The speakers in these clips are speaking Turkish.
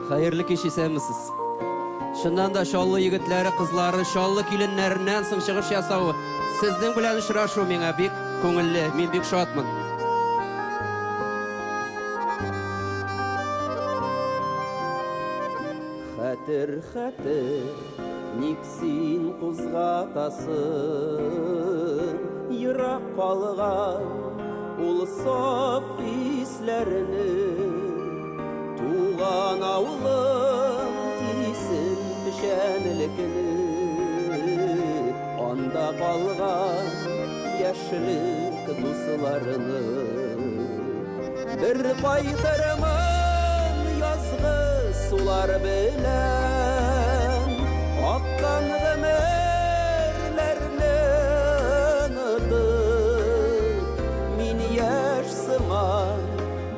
Hayırlı kişi sevmisiz. Şundan da şollu yigitleri, kızları, şollu kilinlerinden soň çygyş ýasawy sizden bilen uçraşu meňe bek köňilli, men bek şatman. Hätir niksin kuzgatasın, yırak kalgan ul saf hislerini, tuğan avlın isin pişenlikini, onda kalgan yaşlık duslarını bir baytırman yazgı sular bilen akkan ömürlerini unutup min yaşsıman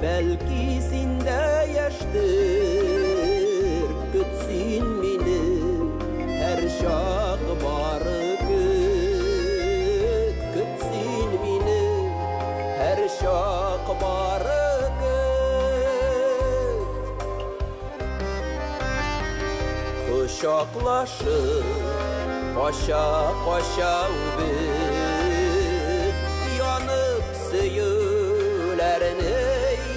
belki sinde yaştır kütsin mini her şak barı kütsin mini her şak barı kuşaklaşır koşa koşa ubit yanıp süyülerini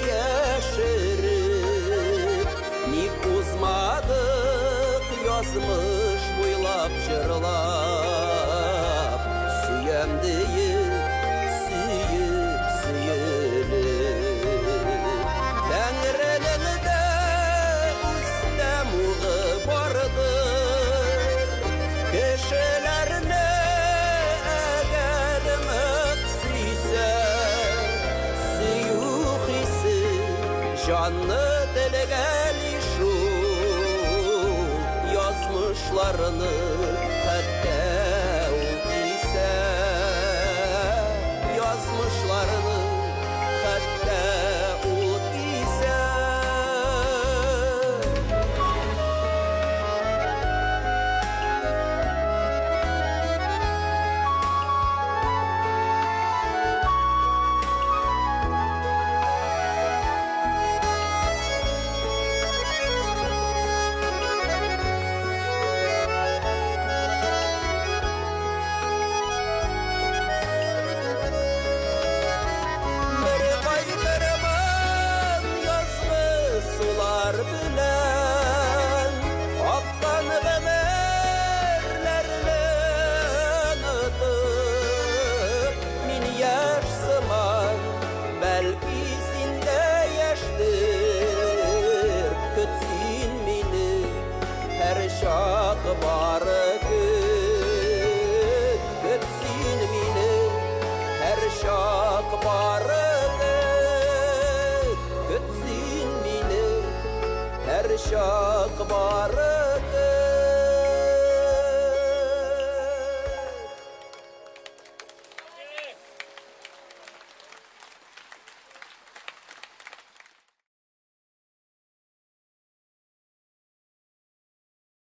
yaşırıp nik uzmadık yazmış buylap jırlap süyem deyip süyüp süyülüp Tengri'ningde üstem uğı bardır kişilerine eğer müksüyse süyük hisi canlı dilgelişu yazmışlarını hatta ise yazmışlarını hatta ise bilen akkan ömürlerini unutup min yaşsıman belki sinde yaştır kütsin mini her şak barı kütsin mini her şak barı kütsin mini her şak barı